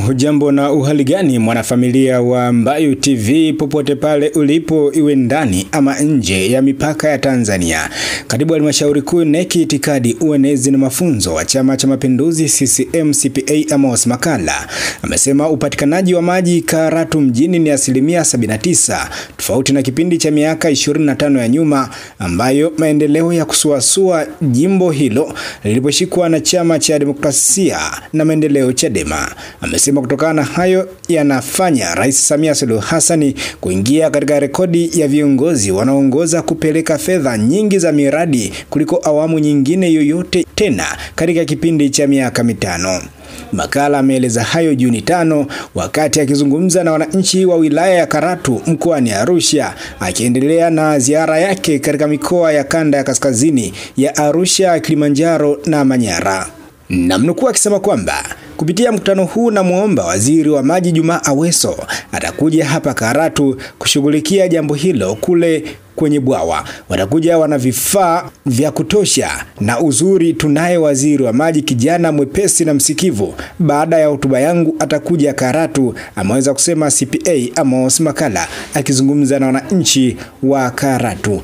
Hujambo na uhali gani mwanafamilia wa Mbayu TV popote pale ulipo, iwe ndani ama nje ya mipaka ya Tanzania. Katibu wa Halmashauri Kuu NEC Itikadi, Uenezi na Mafunzo wa Chama cha Mapinduzi CCM CPA Amos Makalla amesema upatikanaji wa maji Karatu mjini ni 79%, tofauti na kipindi cha miaka 25 ya nyuma ambayo maendeleo ya kusuasua jimbo hilo liliposhikwa na Chama cha Demokrasia na Maendeleo Chadema. Amesema kutokana na hayo yanafanya Rais Samia Suluhu Hassan kuingia katika rekodi ya viongozi wanaoongoza kupeleka fedha nyingi za miradi kuliko awamu nyingine yoyote tena katika kipindi cha miaka mitano. Makalla ameeleza hayo Juni 5 wakati akizungumza na wananchi wa wilaya ya Karatu mkoani Arusha, akiendelea na ziara yake katika mikoa ya kanda ya kaskazini ya Arusha, Kilimanjaro na Manyara. Namnukuu akisema kwamba kupitia mkutano huu na muomba Waziri wa Maji Juma Aweso atakuja hapa Karatu kushughulikia jambo hilo. Kule kwenye bwawa watakuja wana vifaa vya kutosha, na uzuri tunaye Waziri wa Maji kijana mwepesi na msikivu. Baada ya hotuba yangu atakuja Karatu, ameweza kusema CPA Amos Makalla akizungumza na wananchi wa Karatu.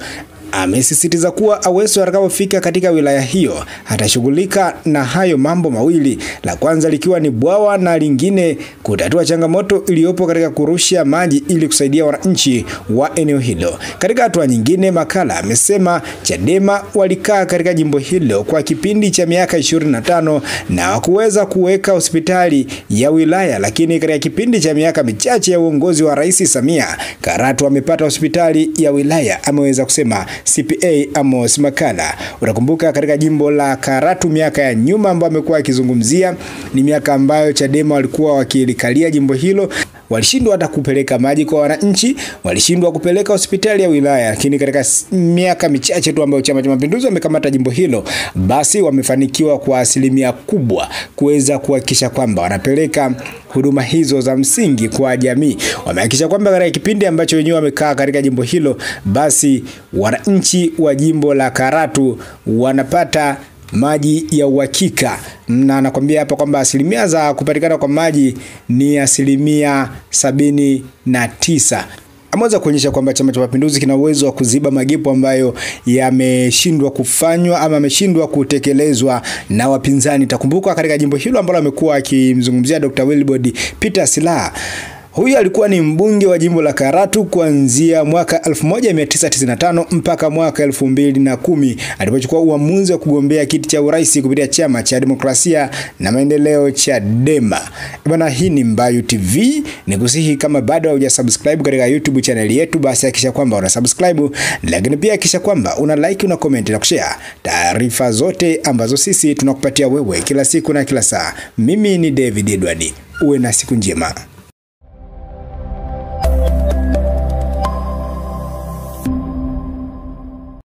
Amesisitiza kuwa Aweso atakapofika katika wilaya hiyo atashughulika na hayo mambo mawili, la kwanza likiwa ni bwawa na lingine kutatua changamoto iliyopo katika kurusha maji ili kusaidia wananchi wa eneo hilo. Katika hatua nyingine, Makalla amesema Chadema walikaa katika jimbo hilo kwa kipindi cha miaka 25 na wakuweza kuweka hospitali ya wilaya, lakini katika kipindi cha miaka michache ya uongozi wa Rais Samia, Karatu amepata hospitali ya wilaya, ameweza kusema CPA Amos Makalla. Utakumbuka katika jimbo la Karatu miaka ya nyuma ambayo amekuwa akizungumzia ni miaka ambayo Chadema walikuwa wakilikalia jimbo hilo, walishindwa hata kupeleka maji kwa wananchi, walishindwa kupeleka hospitali ya wilaya, lakini katika miaka michache tu ambayo Chama cha Mapinduzi wamekamata jimbo hilo, basi wamefanikiwa kwa asilimia kubwa kuweza kuhakikisha kwamba wanapeleka huduma hizo za msingi kwa jamii. Wamehakikisha kwamba katika kipindi ambacho wenyewe wamekaa katika jimbo hilo, basi wananchi wa jimbo la Karatu wanapata maji ya uhakika, na nakwambia hapa kwamba asilimia za kupatikana kwa maji ni 79%. Ameweza kuonyesha kwamba Chama cha Mapinduzi kina uwezo wa kuziba magepo ambayo yameshindwa kufanywa ama yameshindwa kutekelezwa na wapinzani. Takumbuka katika jimbo hilo ambalo amekuwa akimzungumzia Dr. Wilbrod Peter Slaa. Huyu alikuwa ni mbunge wa jimbo la Karatu kuanzia mwaka 1995 mpaka mwaka 2010 alipochukua uamuzi wa kugombea kiti cha urais kupitia Chama cha Demokrasia na Maendeleo Chadema. Bwana, hii ni Mbayu TV. Nikusihi kama bado hujasubscribe katika YouTube channel yetu, basi hakikisha kwamba una subscribe, lakini pia hakikisha kwamba una like, una comment na kushare taarifa zote ambazo sisi tunakupatia wewe kila siku na kila saa. Mimi ni David Edward. Uwe na siku njema.